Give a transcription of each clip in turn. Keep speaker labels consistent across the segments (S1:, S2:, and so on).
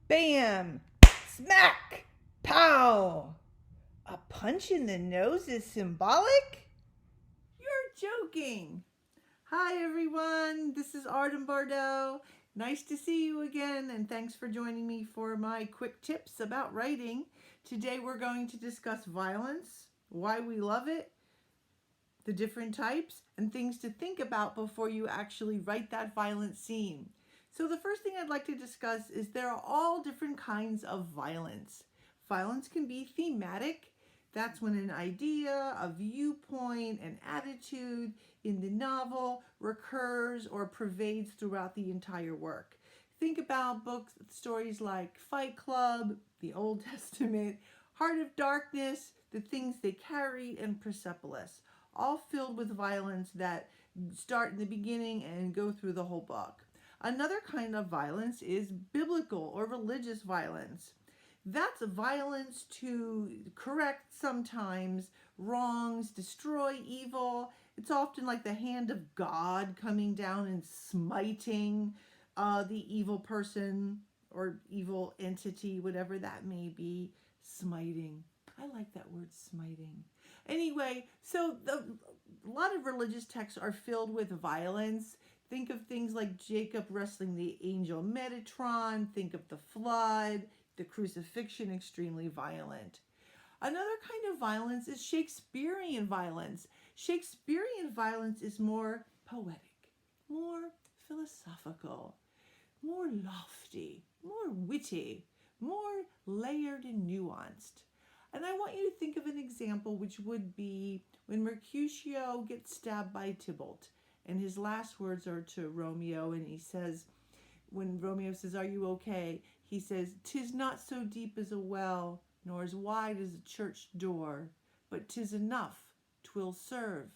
S1: Bam! Smack! Pow! A punch in the nose is symbolic? You're joking. Hi everyone, this is Arden Bardot. Nice to see you again, and thanks for joining me for my quick tips about writing. Today we're going to discuss violence, why we love it, the different types, and things to think about before you actually write that violent scene. So the first thing I'd like to discuss is there are all different kinds of violence. Violence can be thematic. That's when an idea, a viewpoint, an attitude in the novel recurs or pervades throughout the entire work. Think about books, stories like Fight Club, the Old Testament, Heart of Darkness, The Things They Carried, and Persepolis, all filled with violence that start in the beginning and go through the whole book. Another kind of violence is biblical or religious violence. That's violence to correct sometimes wrongs, destroy evil. It's often like the hand of God coming down and smiting the evil person or evil entity, whatever that may be, smiting. I like that word, smiting. Anyway, so a lot of religious texts are filled with violence. Think of things like Jacob wrestling the angel Metatron. Think of the flood, the crucifixion, extremely violent. Another kind of violence is Shakespearean violence. Shakespearean violence is more poetic, more philosophical, more lofty, more witty, more layered and nuanced. And I want you to think of an example, which would be when Mercutio gets stabbed by Tybalt, and his last words are to Romeo, and he says, when Romeo says, "Are you okay?" he says, "'Tis not so deep as a well, nor as wide as a church door, but 'tis enough, 'twill serve.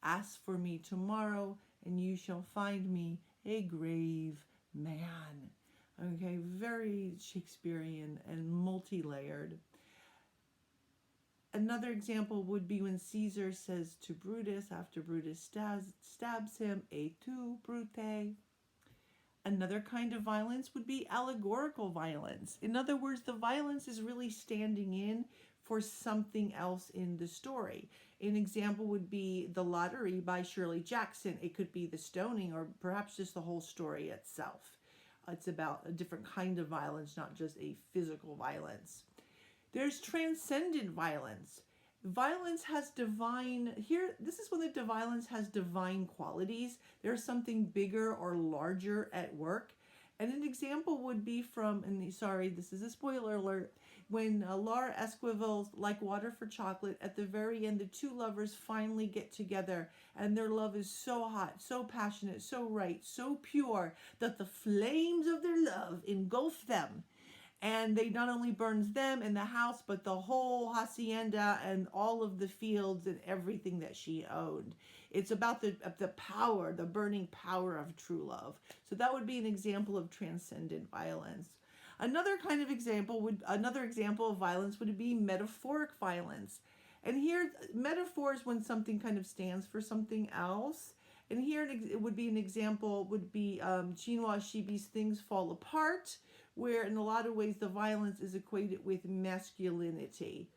S1: Ask for me tomorrow, and you shall find me a grave man." Okay, very Shakespearean and multi-layered. Another example would be when Caesar says to Brutus, after Brutus stabs him, "Et tu, Brute?" Another kind of violence would be allegorical violence. In other words, the violence is really standing in for something else in the story. An example would be The Lottery by Shirley Jackson. It could be the stoning or perhaps just the whole story itself. It's about a different kind of violence, not just a physical violence. There's transcendent violence. Violence has divine, here, this is when the violence has divine qualities. There's something bigger or larger at work. And an example would be from, and sorry, this is a spoiler alert, when Laura Esquivel's Like Water for Chocolate, at the very end, the two lovers finally get together, and their love is so hot, so passionate, so right, so pure, that the flames of their love engulf them. And they not only burns them and the house, but the whole hacienda and all of the fields and everything that she owned. It's about the power, the burning power of true love. So that would be an example of transcendent violence. Another example of violence would be metaphoric violence. And here, metaphors when something kind of stands for something else. And here it would be an example would be Chinua Achebe's Things Fall Apart, where in a lot of ways the violence is equated with masculinity.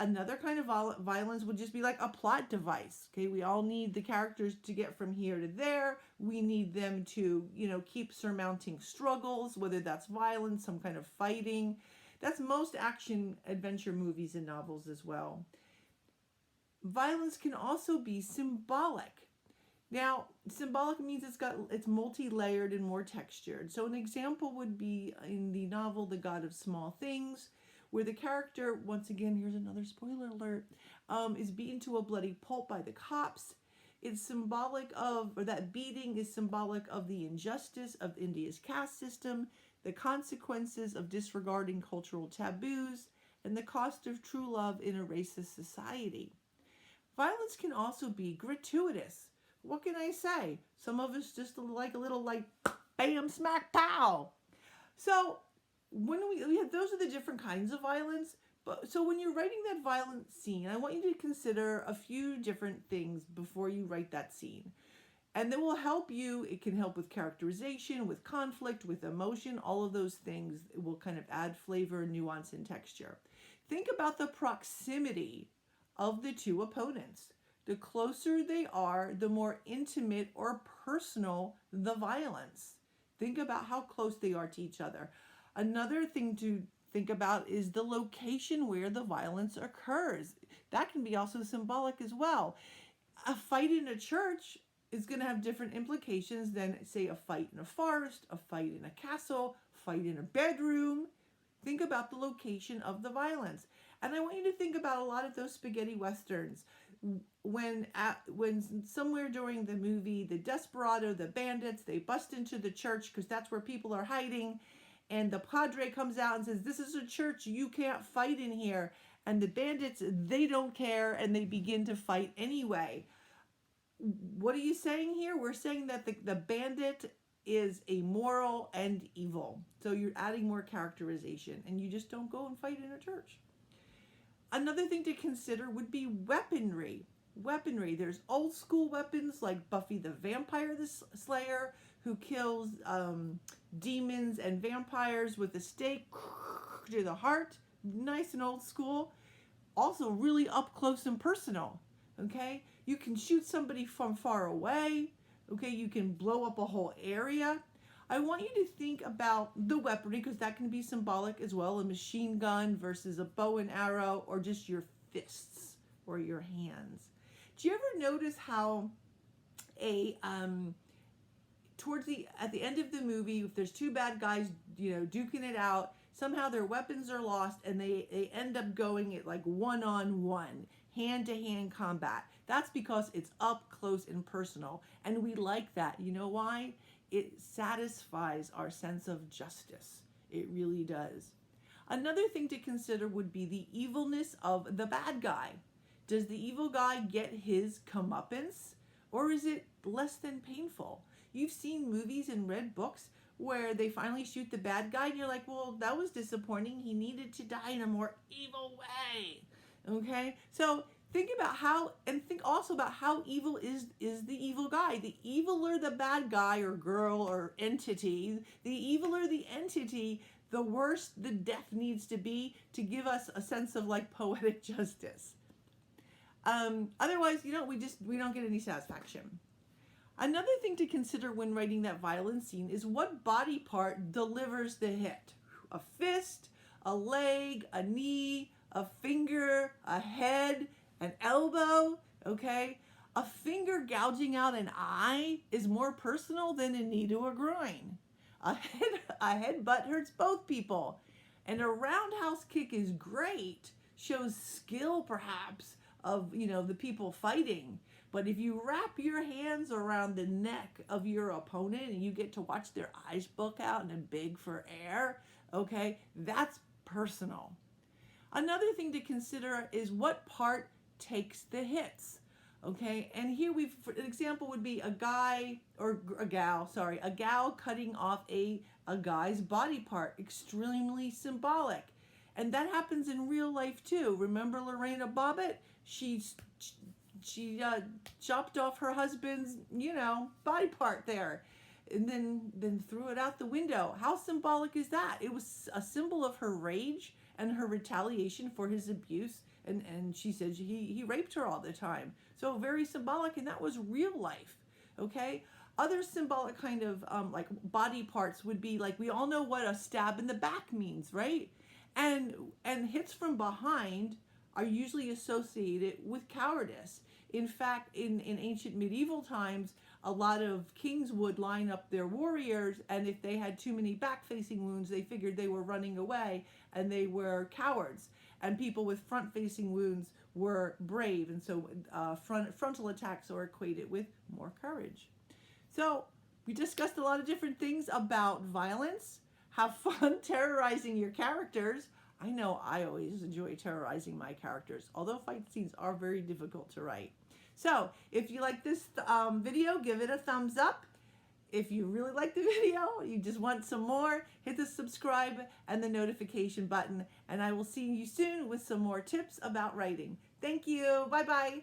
S1: Another kind of violence would just be like a plot device. Okay, we all need the characters to get from here to there. We need them to, keep surmounting struggles, whether that's violence, some kind of fighting. That's most action adventure movies and novels as well. Violence can also be symbolic. Now, symbolic means it's multi-layered and more textured. So an example would be in the novel The God of Small Things, where the character, once again, here's another spoiler alert, is beaten to a bloody pulp by the cops. It's symbolic of, or that beating is symbolic of the injustice of India's caste system, the consequences of disregarding cultural taboos, and the cost of true love in a racist society. Violence can also be gratuitous. What can I say? Some of us just like a little bam, smack, pow. So when we have, those are the different kinds of violence. But so when you're writing that violent scene, I want you to consider a few different things before you write that scene. And then will help you, it can help with characterization, with conflict, with emotion, all of those things will kind of add flavor, nuance, and texture. Think about the proximity of the two opponents. The closer they are, the more intimate or personal the violence. Think about how close they are to each other. Another thing to think about is the location where the violence occurs. That can be also symbolic as well. A fight in a church is going to have different implications than, say, a fight in a forest, a fight in a castle, fight in a bedroom. Think about the location of the violence. And I want you to think about a lot of those spaghetti westerns. When somewhere during the movie, the desperado, the bandits, they bust into the church because that's where people are hiding. And the padre comes out and says, this is a church, you can't fight in here. And the bandits, they don't care, and they begin to fight anyway. What are you saying here? We're saying that the bandit is amoral and evil. So you're adding more characterization, and you just don't go and fight in a church. Another thing to consider would be weaponry. Weaponry. There's old school weapons like Buffy the Vampire Slayer, who kills demons and vampires with a stake to the heart. Nice and old school. Also really up close and personal. Okay? You can shoot somebody from far away. Okay? You can blow up a whole area. I want you to think about the weaponry, because that can be symbolic as well. A machine gun versus a bow and arrow, or just your fists or your hands. Do you ever notice how at the end of the movie, if there's two bad guys, duking it out, somehow their weapons are lost and they end up going at like one-on-one, hand-to-hand combat. That's because it's up close and personal, and we like that. You know why? It satisfies our sense of justice. It really does. Another thing to consider would be the evilness of the bad guy. Does the evil guy get his comeuppance, or is it less than painful? You've seen movies and read books where they finally shoot the bad guy, and you're like, well, that was disappointing. He needed to die in a more evil way. Okay? So think about think also about how evil is the evil guy. The eviler the bad guy or girl or entity, the eviler the entity, the worse the death needs to be to give us a sense of like poetic justice. Otherwise, we don't get any satisfaction. Another thing to consider when writing that violent scene is what body part delivers the hit. A fist, a leg, a knee, a finger, a head, an elbow, okay? A finger gouging out an eye is more personal than a knee to a groin. A headbutt hurts both people. And a roundhouse kick is great, shows skill perhaps of, the people fighting. But if you wrap your hands around the neck of your opponent and you get to watch their eyes book out and beg for air, okay, that's personal. Another thing to consider is what part takes the hits. Okay, and here an example would be a gal cutting off a guy's body part, extremely symbolic. And that happens in real life too. Remember Lorena Bobbitt? She chopped off her husband's, body part there, and then threw it out the window. How symbolic is that? It was a symbol of her rage and her retaliation for his abuse. And she said he raped her all the time. So very symbolic, and that was real life, okay? Other symbolic kind of like body parts would be like, we all know what a stab in the back means, right? And hits from behind are usually associated with cowardice. In fact, in ancient medieval times, a lot of kings would line up their warriors, and if they had too many back-facing wounds, they figured they were running away, and they were cowards. And people with front-facing wounds were brave, and so frontal attacks are equated with more courage. So we discussed a lot of different things about violence. Have fun terrorizing your characters. I know I always enjoy terrorizing my characters, although fight scenes are very difficult to write. So if you like this video, give it a thumbs up. If you really like the video, you just want some more, hit the subscribe and the notification button. And I will see you soon with some more tips about writing. Thank you. Bye-bye.